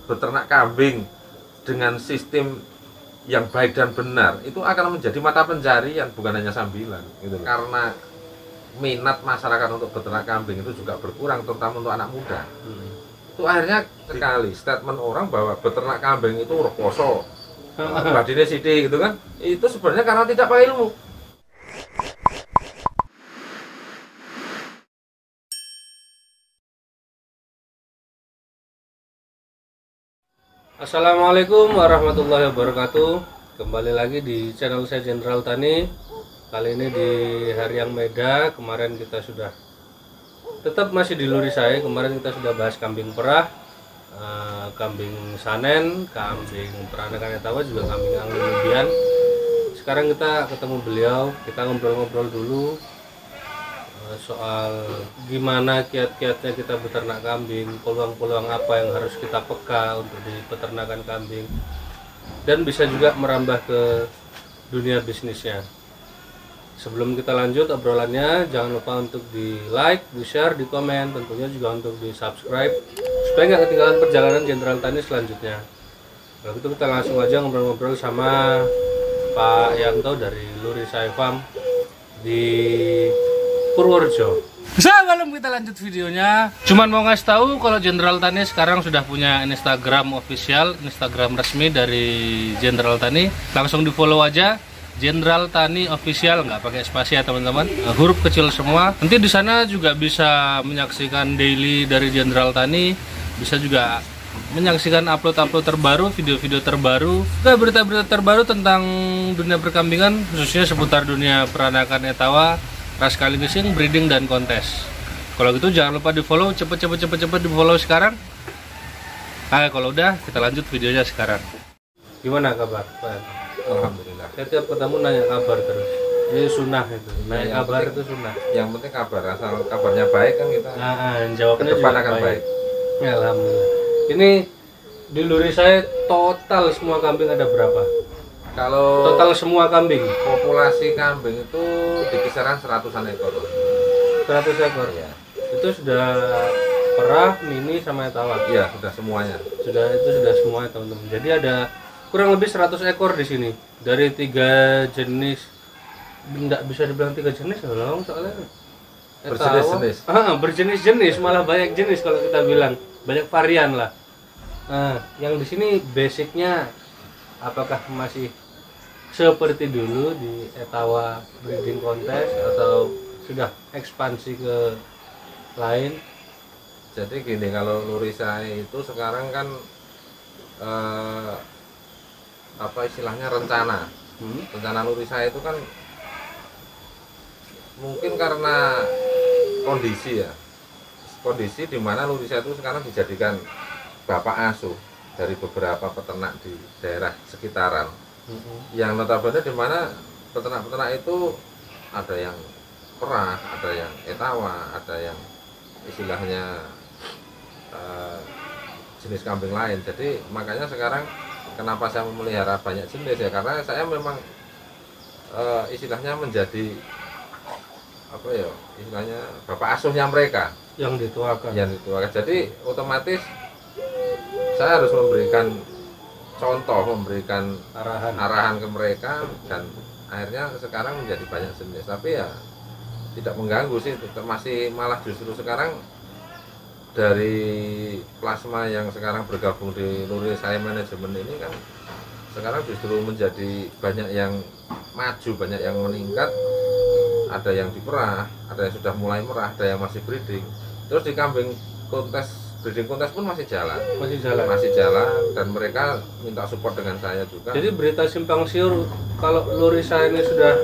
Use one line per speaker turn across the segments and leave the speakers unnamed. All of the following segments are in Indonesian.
beternak kambing dengan sistem yang baik dan benar itu akan menjadi mata pencarian, bukan hanya sambilan gitu. Karena minat masyarakat untuk beternak kambing itu juga berkurang, terutama untuk anak muda. Itu akhirnya sekali statement orang bahwa beternak kambing itu rekoso, badine sithik gitu kan. Itu sebenarnya karena tidak pakai ilmu.
Assalamualaikum warahmatullahi wabarakatuh. Kembali lagi di channel saya Jenderal Tani. Kali ini di hari yang beda. Kemarin kita sudah tetap masih di Luri saya. Kemarin kita sudah bahas kambing perah, kambing sanen, kambing peranakan etawa, juga kambing angling. Sekarang kita ketemu beliau, kita ngobrol-ngobrol dulu soal gimana kiat-kiatnya kita beternak kambing, peluang-peluang apa yang harus kita peka untuk di peternakan kambing, dan bisa juga merambah ke dunia bisnisnya. Sebelum kita lanjut obrolannya, jangan lupa untuk di like, di share, di komen, tentunya juga untuk di subscribe supaya nggak ketinggalan perjalanan Jenderal Tani selanjutnya. Kalau gitu kita langsung aja ngobrol-ngobrol sama Pak Yanto dari Luri Sai Farm di Purworejo. Sebelum kita lanjut videonya, cuman mau ngasih tahu kalau Jenderal Tani sekarang sudah punya Instagram official, Instagram resmi dari Jenderal Tani. Langsung di follow aja, Jenderal Tani official, nggak pakai spasi ya teman-teman, huruf kecil semua. Nanti di sana juga bisa menyaksikan daily dari Jenderal Tani, bisa juga menyaksikan upload-upload terbaru, video-video terbaru, berita-berita terbaru tentang dunia perkambingan, khususnya seputar dunia peranakan etawa, ras kaligising, breeding, dan kontes. Kalau gitu jangan lupa di follow, cepet di follow sekarang. Kalau udah, kita lanjut videonya sekarang. Gimana kabar Pak?
Alhamdulillah.
Saya tiap ketemu nanya kabar terus. Ini sunnah itu, nanya kabar itu sunnah.
Yang penting kabar, asal kabarnya baik kan kita
jawabnya
depan
juga
akan baik.
Ya, alhamdulillah. Ini di Luri saya total semua kambing ada berapa?
Kalau
Total semua kambing
populasi kambing itu di kisaran 100-an ekor.
100 ekor.
Ya.
Itu sudah perah, mini, sama etawa.
Iya, sudah semuanya.
Itu sudah semua teman-teman. Jadi ada kurang lebih 100 ekor di sini dari 3 jenis. Enggak bisa dibilang 3 jenis loh, soalnya
Berjenis-jenis.
Berjenis-jenis, malah banyak jenis kalau kita bilang, banyak varian lah. Yang di sini basicnya apakah masih seperti dulu di etawa breeding kontes atau sudah ekspansi ke lain?
Jadi gini, kalau Luri saya itu sekarang kan apa istilahnya rencana Luri saya itu kan mungkin karena kondisi di mana Luri saya itu sekarang dijadikan bapak asuh dari beberapa peternak di daerah sekitaran, yang notabene di mana peternak-peternak itu ada yang perah, ada yang etawa, ada yang istilahnya jenis kambing lain. Jadi makanya sekarang kenapa saya memelihara banyak jenis ya, karena saya memang istilahnya menjadi apa ya, istilahnya bapak asuhnya mereka
Yang dituakan.
Jadi otomatis saya harus memberikan contoh, memberikan arahan ke mereka, dan akhirnya sekarang menjadi banyak jenis. Tapi ya tidak mengganggu sih, masih malah justru sekarang dari plasma yang sekarang bergabung di Luri saya manajemen ini kan sekarang justru menjadi banyak yang maju, banyak yang meningkat. Ada yang diperah, ada yang sudah mulai merah, ada yang masih breeding. Terus di kambing kontes, breeding kontes pun masih jalan, dan mereka minta support dengan saya juga.
Jadi berita simpang siur kalau Luri saya ini sudah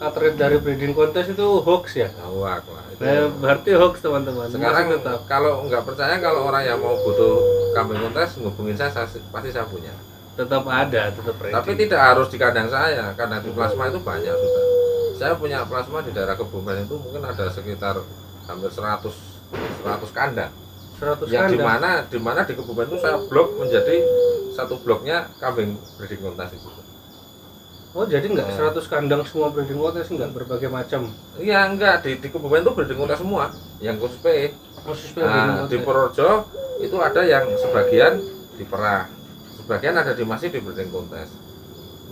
atlet dari breeding kontes itu hoax ya?
Hoax lah.
Berarti hoax teman-teman.
Sekarang kalau nggak percaya, kalau orang yang mau butuh kambing kontes ngubungin saya pasti saya punya.
Tetap ada, tetap ready.
Tapi tidak harus di kandang saya, karena di plasma itu banyak sudah. Saya punya plasma di daerah Kebumen itu mungkin ada sekitar hampir 100 kandang.
100
yang
kandang.
di mana di Kebumen itu saya blok menjadi satu bloknya kambing breeding kontes itu.
Oh, jadi enggak 100 kandang semua breeding kontes, enggak berbagai macam?
Iya, enggak, di Kebumen itu breeding kontes semua, yang khusus PE.
Khusus PE.
Di Purworejo itu ada yang sebagian diperah, sebagian ada masih di breeding kontes.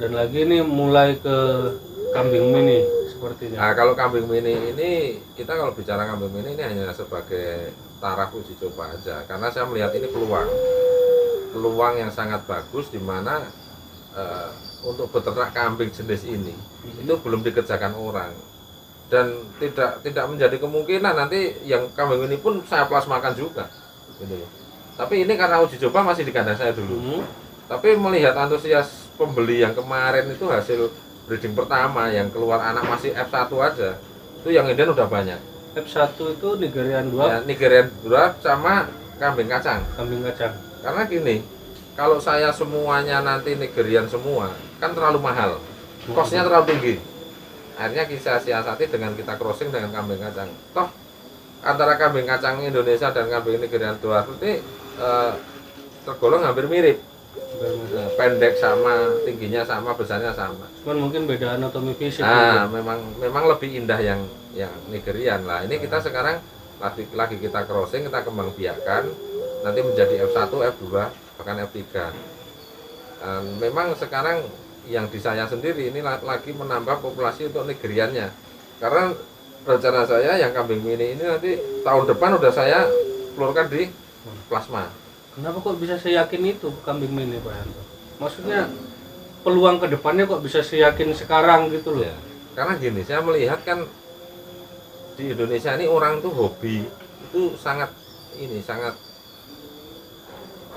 Dan lagi ini mulai ke kambing mini sepertinya.
Nah, kalau kambing mini ini, kita kalau bicara kambing mini ini hanya sebagai taraf uji coba aja, karena saya melihat ini peluang yang sangat bagus, di mana untuk beternak kambing jenis ini itu belum dikerjakan orang, dan tidak menjadi kemungkinan nanti yang kambing ini pun saya plasmakan juga gitu. Tapi ini karena uji coba masih di kandang saya dulu. Tapi melihat antusias pembeli yang kemarin itu hasil breeding pertama yang keluar anak masih F1 aja, itu yang Indian udah banyak.
F1 itu Nigerian dwarf.
Ya, Nigerian dwarf sama kambing kacang.
Kambing kacang.
Karena gini, kalau saya semuanya nanti Nigerian semua kan terlalu mahal, costnya terlalu tinggi. Akhirnya kita siasati dengan kita crossing dengan kambing kacang. Toh antara kambing kacang Indonesia dan kambing Nigerian dwarf ini tergolong hampir mirip. Pendek sama, tingginya sama, besarnya sama.
Cuman mungkin beda anatomi fisik.
Nah, memang lebih indah yang Nigerian lah. Ini kita sekarang lagi kita crossing, kita kembang biakan, nanti menjadi F1, F2, bahkan F3. Dan memang sekarang yang di saya sendiri ini lagi menambah populasi untuk Nigeriannya. Karena rencana saya yang kambing mini ini nanti tahun depan udah saya keluarkan di plasma.
Kenapa kok bisa seyakin itu kambing mini, Pak Yanto? Maksudnya peluang kedepannya kok bisa seyakin sekarang gitu loh?
Ya, karena gini, saya melihat kan di Indonesia ini orang tuh hobi itu sangat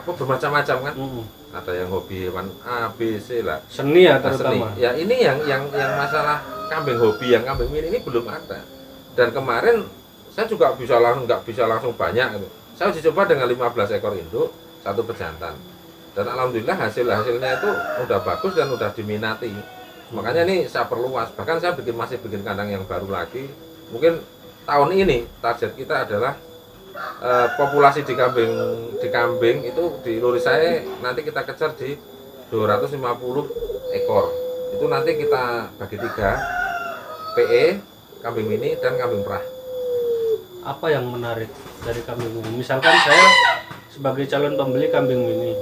bermacam-macam kan. Ada yang hobi hewan A, B, C lah.
Seni ya terutama.
Seni. Ya ini yang masalah kambing hobi yang kambing mini ini belum ada. Dan kemarin saya juga nggak bisa langsung banyak gitu. Saya uji coba dengan 15 ekor induk, 1 pejantan. Dan alhamdulillah hasilnya itu udah bagus dan udah diminati. Makanya ini saya perluas. Bahkan saya masih bikin kandang yang baru lagi. Mungkin tahun ini target kita adalah populasi di kambing itu di luris saya nanti kita kejar di 250 ekor. Itu nanti kita bagi 3, PE, kambing mini dan kambing perah.
Apa yang menarik dari kambing mini? Misalkan saya sebagai calon pembeli kambing mini,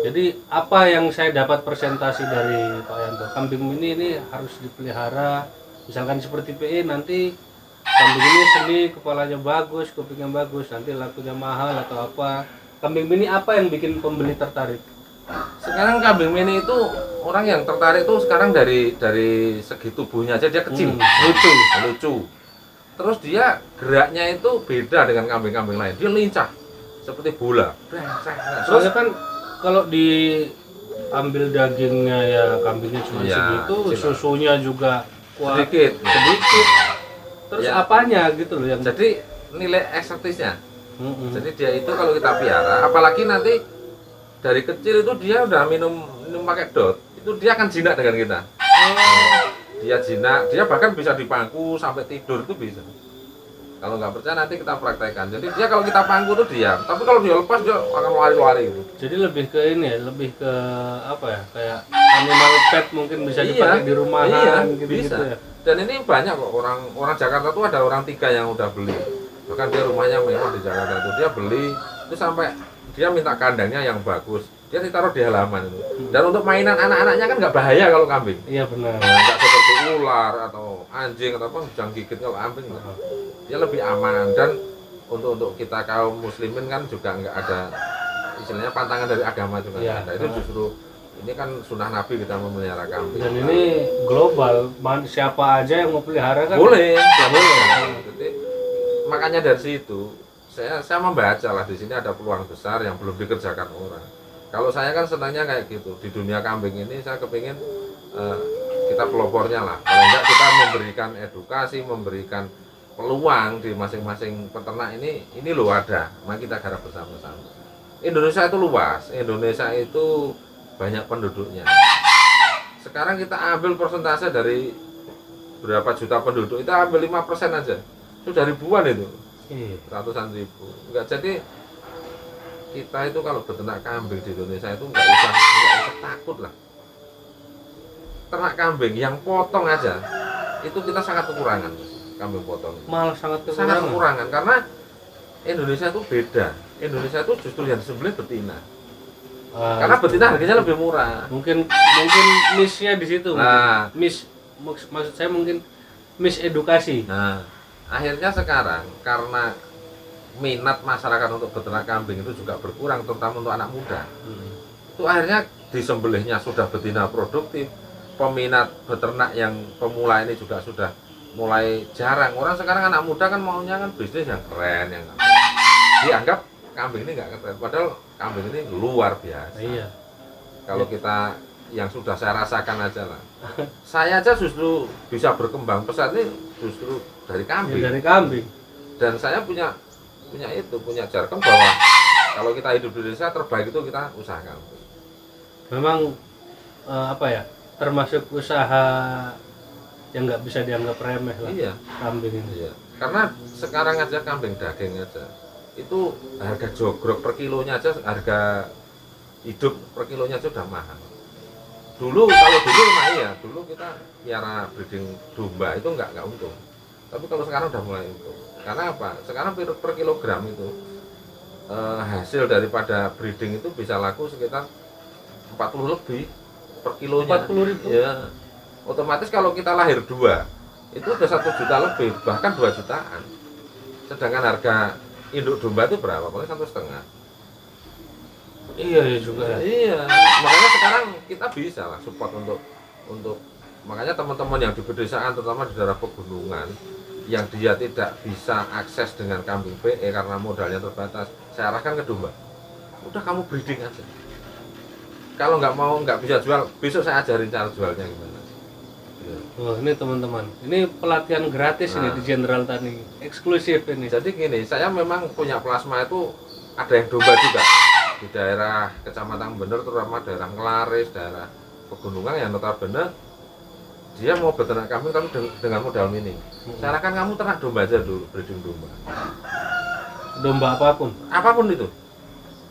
jadi apa yang saya dapat presentasi dari Pak Yanto? Kambing mini ini harus dipelihara, misalkan seperti PE, nanti kambing ini seni, kepalanya bagus, kupingnya bagus, nanti lakunya mahal atau apa. Kambing mini apa yang bikin pembeli tertarik?
Sekarang kambing mini itu orang yang tertarik tuh sekarang dari segi tubuhnya aja dia kecil, lucu. Terus dia geraknya itu beda dengan kambing-kambing lain. Dia lincah seperti bola.
Soalnya kan kalau diambil dagingnya ya kambingnya cuma segitu, susunya juga
sedikit.
Terus apanya gitu loh yang
jadi nilai eksotisnya. Jadi dia itu kalau kita piara, apalagi nanti dari kecil itu dia udah minum pakai dot, itu dia akan jinak dengan kita. Dia jinak, dia bahkan bisa dipangku sampai tidur itu bisa. Kalau nggak percaya nanti kita praktekkan. Jadi dia kalau kita pangku tuh diam, tapi kalau dia lepas dia akan lari-lari gitu.
Jadi lebih ke ini ya, lebih ke apa ya, kayak animal pet mungkin bisa dipakai di rumahan gitu,
bisa.
Gitu ya.
Dan ini banyak kok orang Jakarta tuh ada orang 3 yang udah beli. Bahkan dia rumahnya mewah di Jakarta itu, dia beli itu sampai dia minta kandangnya yang bagus. Dia ditaruh di halaman itu. Dan untuk mainan anak-anaknya kan nggak bahaya kalau kambing.
Iya benar.
Nggak seperti ular atau anjing atau apa bisa gigit kalau kambing. Dia lebih aman. Dan untuk kita kaum muslimin kan juga nggak ada istilahnya pantangan dari agama juga nggak ada. Itu justru ini kan sunnah Nabi kita memelihara kambing.
Dan ini global, siapa aja yang mau pelihara kan?
Boleh, ya boleh. Jadi makanya dari situ saya membaca lah di sini ada peluang besar yang belum dikerjakan orang. Kalau saya kan senangnya kayak gitu, di dunia kambing ini saya kepingin kita pelopornya lah. Kalau enggak kita memberikan edukasi, memberikan peluang di masing-masing peternak ini loh ada. Mari kita garap bersama-sama. Indonesia itu luas, Indonesia itu banyak penduduknya. Sekarang kita ambil persentase dari berapa juta penduduk, kita ambil 5% aja. Sudah ribuan itu. Ratusan ribu. Enggak, jadi kita itu kalau beternak kambing di Indonesia itu nggak usah takut lah. Ternak kambing yang potong aja itu kita sangat kekurangan, kambing potong.
Malah sangat
kekurangan karena Indonesia itu beda. Indonesia itu justru yang disembelih betina. Karena betina harganya lebih murah.
Mungkin niche-nya di situ.
Nah,
Maksud saya mungkin misedukasi.
Nah, akhirnya sekarang karena minat masyarakat untuk beternak kambing itu juga berkurang, terutama untuk anak muda. Itu akhirnya disembelihnya sudah betina produktif, peminat beternak yang pemula ini juga sudah mulai jarang. Orang sekarang anak muda kan maunya kan bisnis yang keren, yang dianggap kambing ini nggak keren, padahal kambing ini luar biasa.
Iya.
Kalau kita yang sudah saya rasakan aja lah, saya aja justru bisa berkembang pesat ini justru dari kambing.
Ya, dari kambing.
Dan saya punya jargon bahwa kalau kita hidup di desa terbaik itu kita usaha kambing.
Memang apa ya, termasuk usaha yang nggak bisa dianggap remeh lah.
Iya.
Kambing ini.
Iya. Karena sekarang aja kambing daging aja itu harga jogrok per kilonya aja, harga hidup per kilonya aja udah mahal. Kalau dulu mah iya, dulu kita piara breeding domba itu nggak untung. Tapi kalau sekarang udah mulai untung. Karena apa? Sekarang per kilogram itu hasil daripada breeding itu bisa laku sekitar 40 lebih per kilonya.
40.000.
Ya. Otomatis kalau kita lahir 2 itu udah 1 juta lebih, bahkan 2 jutaan. Sedangkan harga induk domba itu berapa? Paling 1,5.
Iya juga ya.
Iya, makanya sekarang kita bisa lah support untuk makanya teman-teman yang di pedesaan, terutama di daerah pegunungan, yang dia tidak bisa akses dengan kambing PE karena modalnya terbatas, saya arahkan ke domba. Udah kamu breeding aja. Kalau nggak bisa jual, besok saya ajarin cara jualnya gimana.
Oh, ini teman-teman, ini pelatihan gratis ini di Jenderal Tani, eksklusif ini.
Jadi gini, saya memang punya plasma itu ada yang domba juga di daerah Kecamatan Bener, terutama daerah Ngelaris, daerah pegunungan yang notabene dia mau beternak kambing tapi dengan modal minim. Saya arahkan kamu ternak domba aja dulu, breeding domba.
Domba apapun
itu.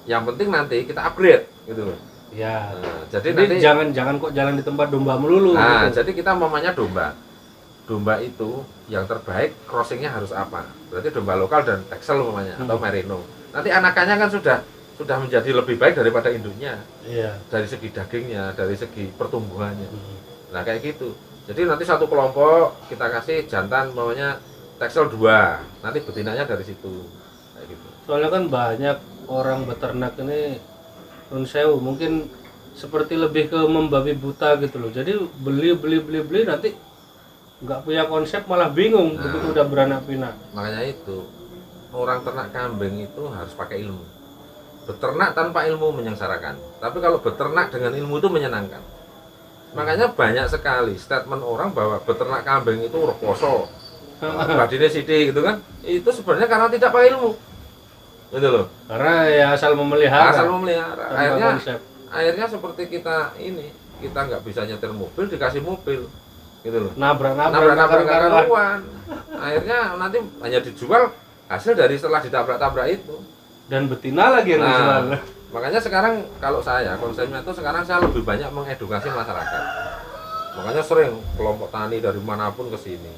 Yang penting nanti kita upgrade gitu loh.
Ya.
Nah, jadi
nanti
nanti
jangan kok jalan di tempat domba melulu.
Nah,
gitu.
jadi kita mamanya domba. Domba itu yang terbaik crossingnya harus apa? Berarti domba lokal dan Texel mamanya atau Merino. Nanti anakannya kan sudah menjadi lebih baik daripada induknya.
Iya.
Dari segi dagingnya, dari segi pertumbuhannya. Nah, kayak gitu. Jadi nanti satu kelompok kita kasih jantan mamanya Texel 2. Nanti betinanya dari situ. Kayak gitu.
Soalnya kan banyak orang beternak ini mungkin seperti lebih ke membabi buta gitu loh. Jadi beli nanti nggak punya konsep malah bingung begitu udah beranak pinak.
Makanya itu orang ternak kambing itu harus pakai ilmu. Beternak tanpa ilmu menyengsarakan. Tapi kalau beternak dengan ilmu itu menyenangkan. Makanya banyak sekali statement orang bahwa beternak kambing itu reposo, badine sithik gitu kan. Itu sebenarnya karena tidak pakai ilmu. Gitu loh.
Karena ya asal memelihara.
Akhirnya seperti kita nggak bisa nyetir mobil, dikasih mobil, gitu loh.
Nabrak
karuan. Akhirnya nanti hanya dijual hasil dari setelah ditabrak-tabrak itu.
Dan betina lagi yang dijual.
Makanya sekarang kalau saya konsepnya itu sekarang saya lebih banyak mengedukasi masyarakat. Makanya sering kelompok tani dari manapun ke sini.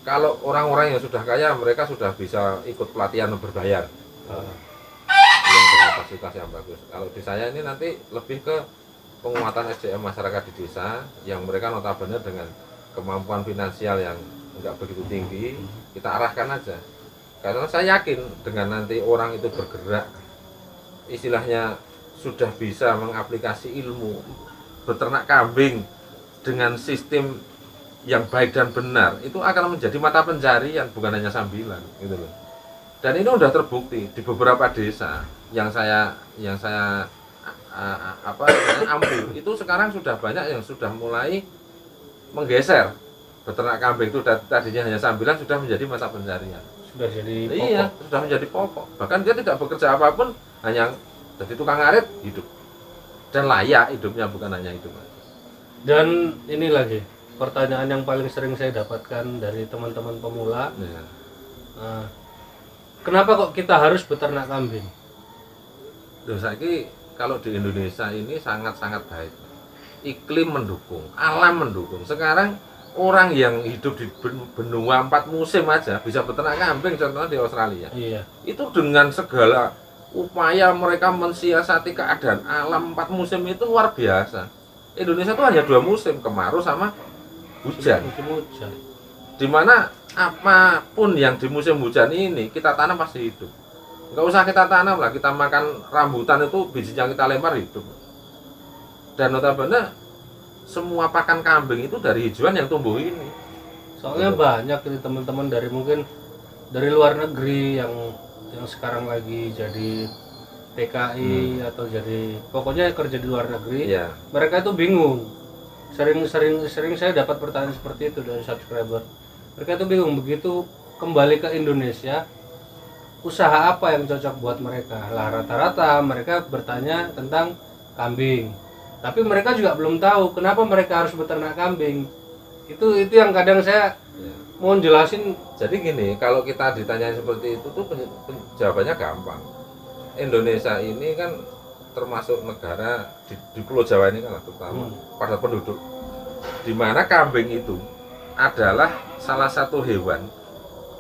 Kalau orang-orang yang sudah kaya mereka sudah bisa ikut pelatihan berbayar. Yang dengan fasilitas yang bagus. Kalau di saya ini nanti lebih ke penguatan SDM masyarakat di desa yang mereka notabene dengan kemampuan finansial yang enggak begitu tinggi, kita arahkan aja. Karena saya yakin dengan nanti orang itu bergerak, istilahnya sudah bisa mengaplikasi ilmu beternak kambing dengan sistem yang baik dan benar, itu akan menjadi mata pencarian bukan hanya sambilan, gitu loh. Dan ini sudah terbukti di beberapa desa yang saya ambil itu sekarang sudah banyak yang sudah mulai menggeser beternak kambing itu tadinya hanya sambilan sudah menjadi mata pencarian.
Sudah jadi pokok.
Iya, sudah menjadi pokok. Bahkan dia tidak bekerja apapun, hanya jadi tukang ngarit hidup dan layak hidupnya, bukan hanya hidup.
Dan ini lagi pertanyaan yang paling sering saya dapatkan dari teman-teman pemula.
Ya.
Kenapa kok kita harus beternak kambing?
Loh, saiki kalau di Indonesia ini sangat-sangat baik. Iklim mendukung, alam mendukung. Sekarang orang yang hidup di benua 4 musim aja bisa beternak kambing, contohnya di Australia.
Iya.
Itu dengan segala upaya mereka mensiasati keadaan alam 4 musim itu luar biasa. Indonesia itu hanya 2 musim, kemarau sama hujan.
Musim hujan.
Dimana apapun yang di musim hujan ini kita tanam pasti hidup. Nggak usah kita tanam lah, kita makan rambutan itu bijinya kita lempar hidup. Dan notabene semua pakan kambing itu dari hijauan yang tumbuh ini.
Soalnya banyak ini teman-teman dari mungkin dari luar negeri yang sekarang lagi jadi TKI atau jadi pokoknya kerja di luar negeri.
Iya.
Mereka itu bingung. Sering saya dapat pertanyaan seperti itu dari subscriber. Mereka itu bingung begitu kembali ke Indonesia, usaha apa yang cocok buat mereka. Lah rata-rata mereka bertanya tentang kambing. Tapi mereka juga belum tahu kenapa mereka harus beternak kambing. Itu yang kadang saya mau jelasin.
Jadi gini, kalau kita ditanya seperti itu tuh jawabannya gampang. Indonesia ini kan termasuk negara di Pulau Jawa ini kan terutama padat penduduk, di mana kambing itu adalah salah satu hewan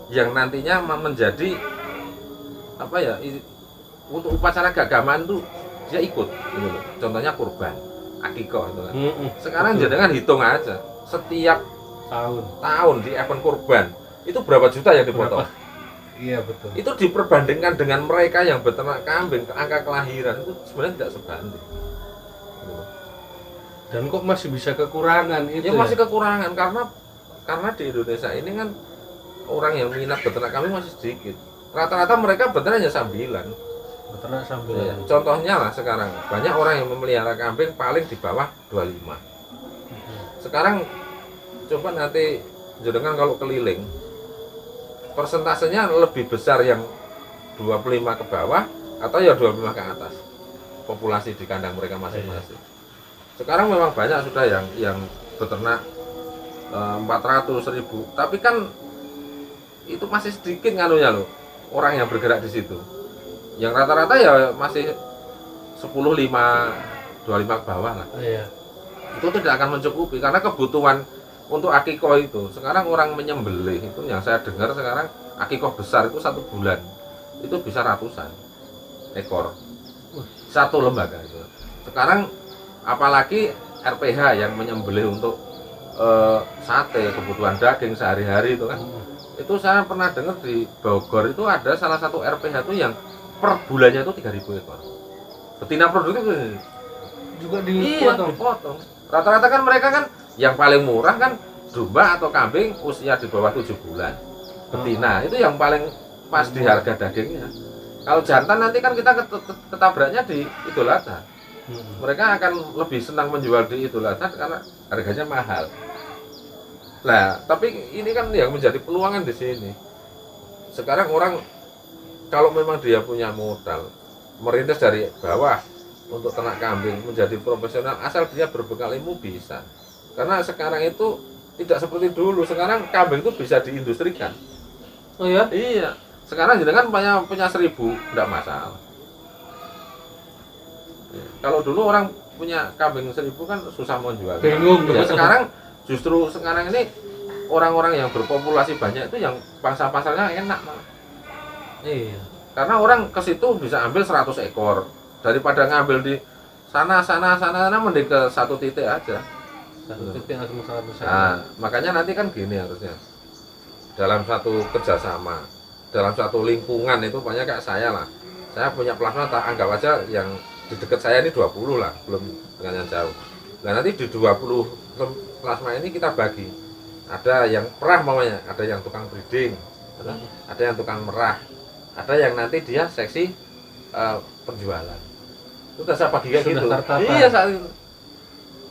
yang nantinya menjadi apa ya, untuk upacara keagamaan tuh dia ikut gitu loh. Contohnya kurban, akikah itu kan. Sekarang jangan hitung aja setiap tahun di event kurban itu berapa juta yang dipotong.
Iya betul.
Itu diperbandingkan dengan mereka yang beternak kambing, angka kelahiran itu sebenarnya tidak sebanding.
Dan kok masih bisa kekurangan itu?
Ya masih kekurangan karena di Indonesia ini kan orang yang minat beternak kambing masih sedikit. Rata-rata mereka beternak hanya sambilan.
Beternak sambilan.
Ya, contohnya lah sekarang banyak orang yang memelihara kambing paling di bawah 25. Sekarang coba nanti jenengan kalau keliling, persentasenya lebih besar yang 25 ke bawah atau ya 25 ke atas populasi di kandang mereka masing-masing. Sekarang memang banyak sudah yang beternak 400.000, tapi kan itu masih sedikit nganunya loh orang yang bergerak di situ. Yang rata-rata ya masih 10, 5, 25 ke bawah lah.
Iya.
Itu tidak akan mencukupi karena kebutuhan untuk akikoh itu sekarang orang menyembelih itu yang saya dengar sekarang akikoh besar itu 1 bulan itu bisa ratusan ekor satu lembaga itu. Sekarang apalagi RPH yang menyembelih untuk sate, kebutuhan daging sehari-hari itu kan. Itu saya pernah dengar di Bogor itu ada salah satu RPH itu yang per bulannya itu 3.000 ekor betina produktif
juga
dipotong. Rata-rata kan mereka kan yang paling murah kan domba atau kambing usia di bawah 7 bulan betina, itu yang paling pas di harga dagingnya. Kalau jantan nanti kan kita ketabraknya di Idul Adha. Mereka akan lebih senang menjual di Idul Adha karena harganya mahal. Nah, tapi ini kan yang menjadi peluangan di sini. Sekarang orang kalau memang dia punya modal merintis dari bawah untuk ternak kambing menjadi profesional, asal dia berbekal ilmu bisa. Karena sekarang itu tidak seperti dulu. Sekarang kambing itu bisa diindustrikan.
Oh ya?
Iya. Sekarang jenengan punya 1.000 tidak masalah. Kalau dulu orang punya kambing 1.000 kan susah mau jual.
Bingung.
Ya, sekarang justru sekarang ini orang-orang yang berpopulasi banyak itu yang pangsa pasarnya enak malah.
Iya.
Karena orang ke situ bisa ambil 100 ekor daripada ngambil di sana mending ke satu titik aja.
Satu titik langsung 100 ekor.
Nah, makanya nanti kan gini harusnya. Dalam satu kerjasama, dalam satu lingkungan itu banyak kayak saya lah. Saya punya plasma tak anggap aja yang di dekat saya ini 20 lah, belum dengan yang jauh. Nah, nanti di 20 plasma ini kita bagi. Ada yang perah mamanya, ada yang tukang breeding, ada yang tukang merah, ada yang nanti dia seksi penjualan. Itu udah saya bagi kayak gitu.
Tertata.
Iya saat itu.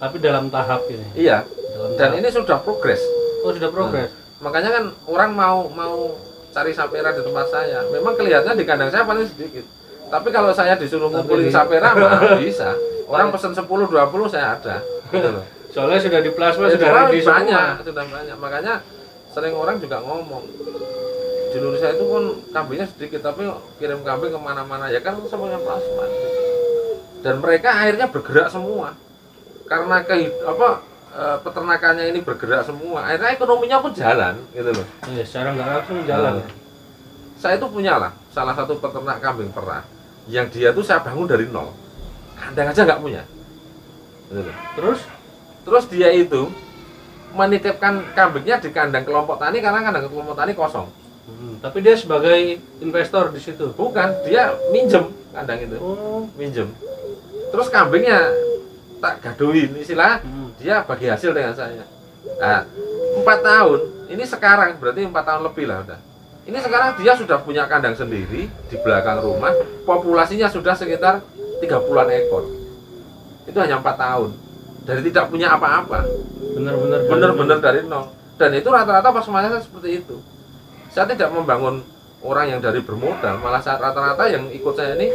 Tapi dalam tahap ini.
Iya.
Dalam
Dan
tahap.
ini sudah progres.
Oh sudah progres.
Nah, makanya kan orang mau cari sapera di tempat saya. Memang kelihatannya di kandang saya paling sedikit. Tapi kalau saya disuruh ngumpulin sapera mah bisa. Orang pesen 10 20 saya ada. Gitu loh.
Soalnya sudah di plasma
Ya,
sudah ready
banyak,
semua.
sudah banyak. Makanya sering orang juga ngomong di Indonesia itu kan kambingnya sedikit tapi kirim kambing kemana-mana ya kan semuanya plasma. Dan mereka akhirnya bergerak semua karena peternakannya ini bergerak semua. Akhirnya ekonominya pun jalan gitu loh.
Iya, secara nggak langsung jalan.
Saya itu punya lah salah satu peternak kambing perah. yang dia tuh saya bangun dari nol, kandang aja nggak punya. Gitu. Terus dia itu menitipkan kambingnya di kandang kelompok tani karena kandang kelompok tani kosong.
Tapi dia sebagai investor di situ?
Bukan, dia minjem kandang itu. Minjem. Terus kambingnya tak gaduhin, istilah dia bagi hasil dengan saya. Nah, 4 tahun, ini sekarang berarti 4 tahun lebih lah udah. Ini sekarang dia sudah punya kandang sendiri di belakang rumah, populasinya sudah sekitar 30-an ekor. Itu hanya 4 tahun. Dari tidak punya apa-apa. Bener-bener dari nol. Dan itu rata-rata pas saya seperti itu. Saya tidak membangun orang yang dari bermodal, malah rata-rata yang ikut saya ini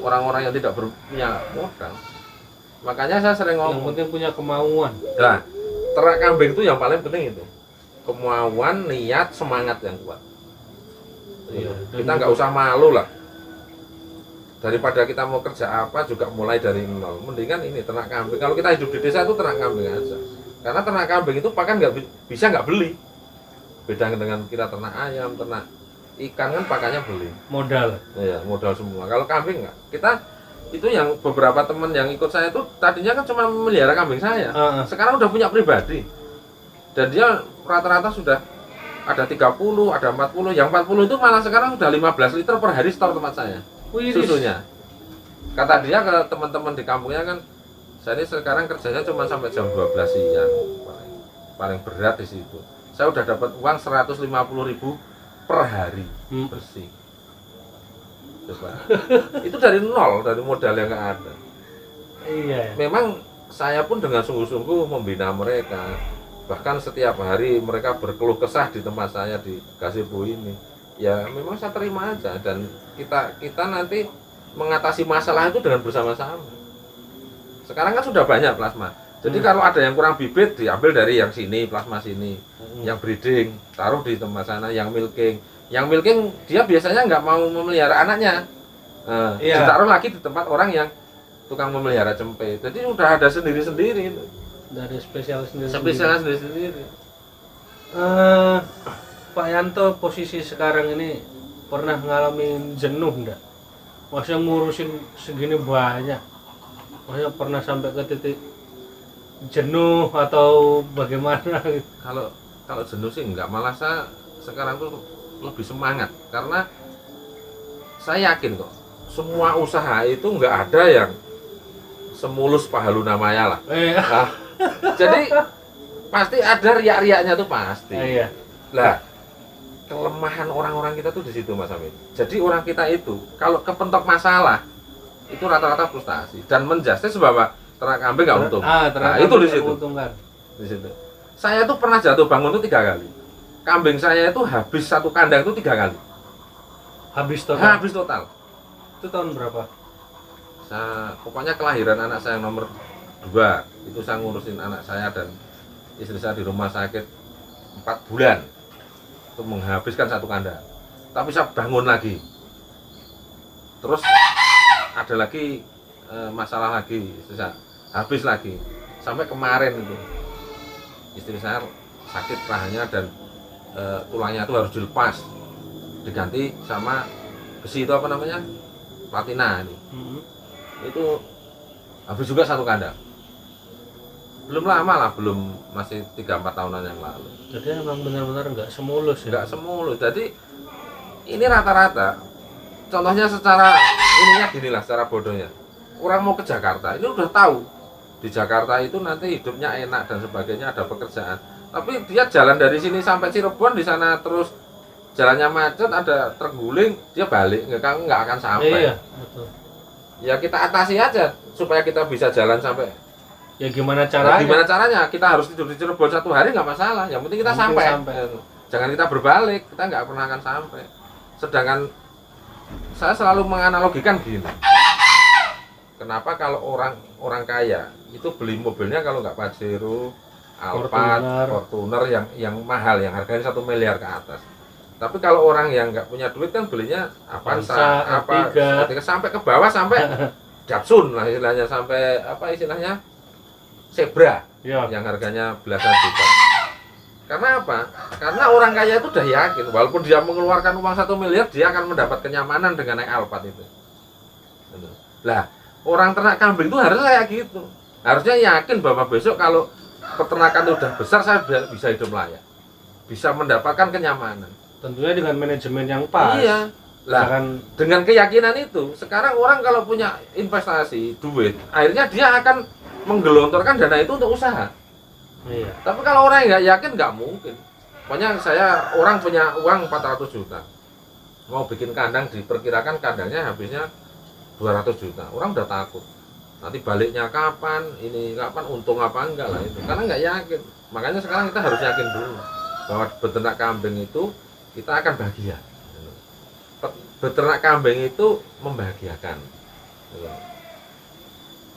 orang-orang yang tidak punya modal. Makanya saya sering ngomong,
yang penting punya kemauan.
nah, ternak kambing itu yang paling penting itu kemauan, niat, semangat yang kuat.
Iya,
kita nggak usah malu lah. Daripada kita mau kerja apa juga mulai dari nol. Mendingan ini ternak kambing. Kalau kita hidup di desa itu ternak kambing aja. Karena ternak kambing itu pakan nggak beli. Beda dengan kita ternak ayam, ternak ikan kan pakannya beli.
Modal.
Ya, modal semua. Kalau kambing nggak. Kita itu yang beberapa teman yang ikut saya itu tadinya kan cuma memelihara kambing saya. Sekarang udah punya pribadi. Dan dia rata-rata sudah ada 30, ada 40. Yang 40 itu malah sekarang sudah 15 liter per hari stok tempat saya. Susunya. Kata dia ke teman-teman di kampungnya kan, saya ini sekarang kerjanya cuma sampai jam 12 siang. Paling berat di situ. Saya udah dapat uang 150.000 per hari bersih. Coba. Itu dari nol, dari modal yang nggak ada.
Iya.
Memang saya pun dengan sungguh-sungguh membina mereka. Bahkan setiap hari mereka berkeluh kesah di tempat saya di Gazebo ini. Ya memang saya terima aja, dan kita nanti mengatasi masalah itu dengan bersama-sama. Sekarang kan sudah banyak plasma. Jadi kalau ada yang kurang bibit diambil dari yang sini, plasma sini. Yang breeding taruh di tempat sana, yang milking. Yang milking dia biasanya nggak mau memelihara anaknya. Ditaruh lagi di tempat orang yang tukang memelihara cempe. Jadi udah ada sendiri-sendiri itu.
Dari spesialis sendiri.
Sendiri-sendiri.
Pak Yanto posisi sekarang ini pernah ngalamin jenuh enggak? Maksudnya ngurusin segini banyak. Maksudnya pernah sampai ke titik jenuh atau bagaimana?
Kalau jenuh sih enggak, malah saya sekarang tuh lebih semangat karena saya yakin kok semua usaha itu enggak ada yang semulus Pak Halu namanya lah. Nah, jadi pasti ada riak-riaknya tuh pasti. Lah, kelemahan orang-orang kita tuh di situ Mas Amin. Jadi orang kita itu kalau kepentok masalah itu rata-rata frustasi dan menjustis bahwa ternak kambing nggak untung. Nah, itu di situ. Di situ. Saya tuh pernah jatuh bangun tuh 3 kali. Kambing saya itu habis satu kandang itu 3 kali.
Habis total.
Habis total.
Itu tahun berapa?
Pokoknya kelahiran anak saya yang nomor 2 itu saya ngurusin anak saya dan istri saya di rumah sakit 4 bulan untuk menghabiskan satu kandang. Tapi saya bangun lagi. Terus ada lagi masalah lagi, habis lagi sampai kemarin itu istri saya sakit rahanya dan tulangnya itu harus dilepas, diganti sama besi itu apa namanya, platina ini. Itu habis juga satu kandang. Belum lama lah, belum, masih 3-4 tahunan yang lalu.
Jadi emang benar-benar nggak semulus ya?
Nggak semulus. Jadi ini rata-rata, contohnya secara ininya ginilah, secara bodohnya. Orang mau ke Jakarta, ini udah tahu di Jakarta itu nanti hidupnya enak dan sebagainya, ada pekerjaan. Tapi dia jalan dari sini sampai Cirebon, di sana terus jalannya macet, ada terguling, dia balik, nggak akan sampai.
Iya, betul.
Ya kita atasi aja supaya kita bisa jalan sampai.
Ya gimana caranya?
Gimana caranya? Kita harus tidur di Cirebon 1 hari nggak masalah. Yang penting kita sampai. Jangan kita berbalik, kita nggak pernah akan sampai. Sedangkan saya selalu menganalogikan gini. Kenapa kalau orang kaya itu beli mobilnya kalau nggak Pajero, Alphard, Fortuner yang mahal, yang harganya 1 miliar ke atas. Tapi kalau orang yang nggak punya duit kan belinya Avanza, sampai ke bawah, sampai Datsun lah istilahnya, sampai apa istilahnya, Zebra, yang harganya belasan juta. Karena apa? Karena orang kaya itu udah yakin, walaupun dia mengeluarkan uang 1 miliar, dia akan mendapat kenyamanan dengan naik Alphard itu. Lah, orang ternak kambing itu harusnya kayak gitu. Harusnya yakin bahwa besok kalau peternakan itu udah besar, saya bisa hidup layak, bisa mendapatkan kenyamanan.
Tentunya dengan manajemen yang pas.
Iya. Lah, dengan keyakinan itu, sekarang orang kalau punya investasi duit, akhirnya dia akan menggelontorkan dana itu untuk usaha.
Iya.
Tapi kalau orang yang nggak yakin, nggak mungkin. Pokoknya orang punya uang 400 juta, mau bikin kandang, diperkirakan kandangnya habisnya 200 juta. Orang udah takut. Nanti baliknya kapan, ini kapan, untung apa enggak lah itu. Karena nggak yakin. Makanya sekarang kita harus yakin dulu bahwa beternak kambing itu kita akan bahagia. Beternak kambing itu membahagiakan.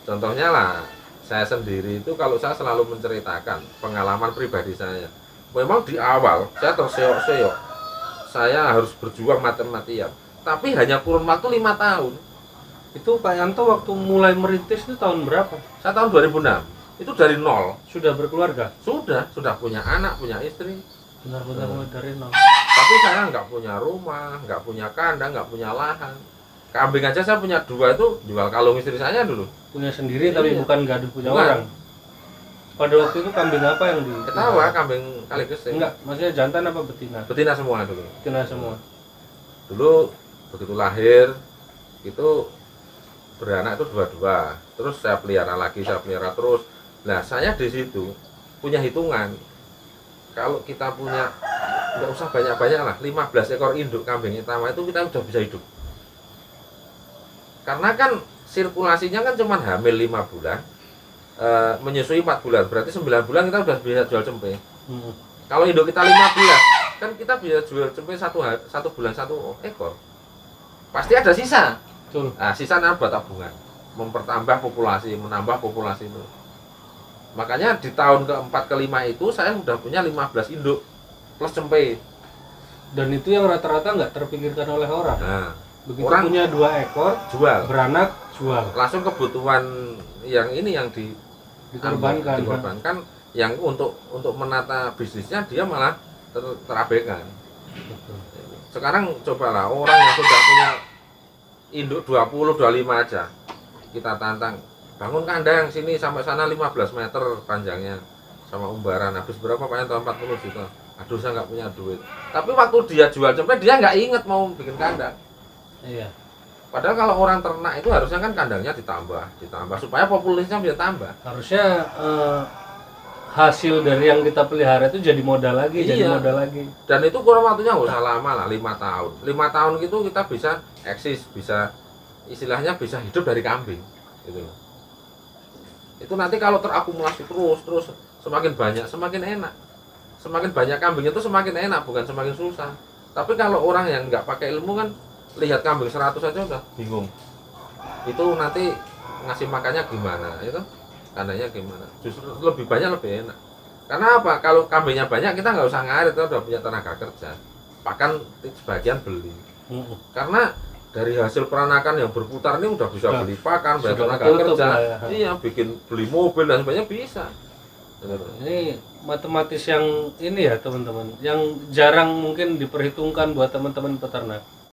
Contohnya lah, saya sendiri itu kalau saya selalu menceritakan pengalaman pribadi saya. Memang di awal saya terseok-seok, saya harus berjuang mati-matian. Tapi hanya kurun waktu 5 tahun.
Itu Pak Yanto waktu mulai merintis itu tahun berapa?
Saya tahun 2006. Itu dari nol.
Sudah berkeluarga?
Sudah punya anak, punya istri.
Benar-benar mulai dari nol.
Tapi saya nggak punya rumah, nggak punya kandang, nggak punya lahan. Kambing aja saya punya 2 itu jual kalung istri saya dulu.
Punya sendiri tapi
Iya.
bukan gaduh punya
Bukan.
orang. Pada waktu itu kambing apa yang di?
Ketawa, kambing kali kesing.
Enggak, maksudnya jantan apa betina?
Betina semua dulu.
Betina semua.
Dulu begitu lahir itu beranak itu 2. Terus saya pelihara lagi, saya pelihara terus. Nah, saya di situ punya hitungan. Kalau kita punya, nggak usah banyak-banyak lah, 15 ekor induk kambing hitam itu kita udah bisa hidup. Karena kan sirkulasinya kan cuma hamil 5 bulan, menyusui 4 bulan, berarti 9 bulan kita udah bisa jual cempe. Kalau induk kita 15, kan kita bisa jual cempe 1 bulan 1 ekor. Pasti ada sisa.
Betul.
Nah, sisanya buat tabungan, mempertambah populasi, menambah populasi itu. Makanya di tahun ke-4 ke-5 itu saya sudah punya 15 induk plus cempe.
Dan itu yang rata-rata nggak terpikirkan oleh orang.
Nah,
Begitu
orang
punya 2 ekor,
jual.
beranak, jual.
Langsung kebutuhan yang ini yang dikorbankan, yang untuk menata bisnisnya dia malah terabaikan.
Betul.
Sekarang cobalah orang yang sudah punya induk 20, 25 aja. Kita tantang, bangun kandang sini sampai sana 15 meter panjangnya sama umbaran, habis berapa Pak? 40 juta. Aduh, saya nggak punya duit. Tapi waktu dia jual cempe, dia nggak inget mau bikin kandang.
Iya.
Padahal kalau orang ternak itu harusnya kan kandangnya ditambah supaya populasinya bisa tambah.
Harusnya hasil dari yang kita pelihara itu jadi modal lagi, jadi
Iya.
modal lagi.
Dan itu kurang waktunya nggak usah lama lah, 5 tahun. 5 tahun itu kita bisa eksis, bisa istilahnya bisa hidup dari kambing. Gitu. Itu nanti kalau terakumulasi terus semakin banyak, semakin enak. Semakin banyak kambing itu semakin enak, bukan semakin susah. Tapi kalau orang yang nggak pakai ilmu kan lihat kambing 100 aja udah bingung. Itu nanti ngasih makannya gimana, itu kandangnya gimana. Justru lebih banyak lebih enak. Karena apa? Kalau kambingnya banyak kita nggak usah ngarit, kita udah punya tenaga kerja. Bahkan sebagian beli. Karena dari hasil peranakan yang berputar ini udah bisa beli pakan, bayar tenaga kerja.
Ya.
Iya, beli mobil dan sebagainya bisa.
Ini matematis yang ini ya teman-teman, yang jarang mungkin diperhitungkan buat teman-teman peternak.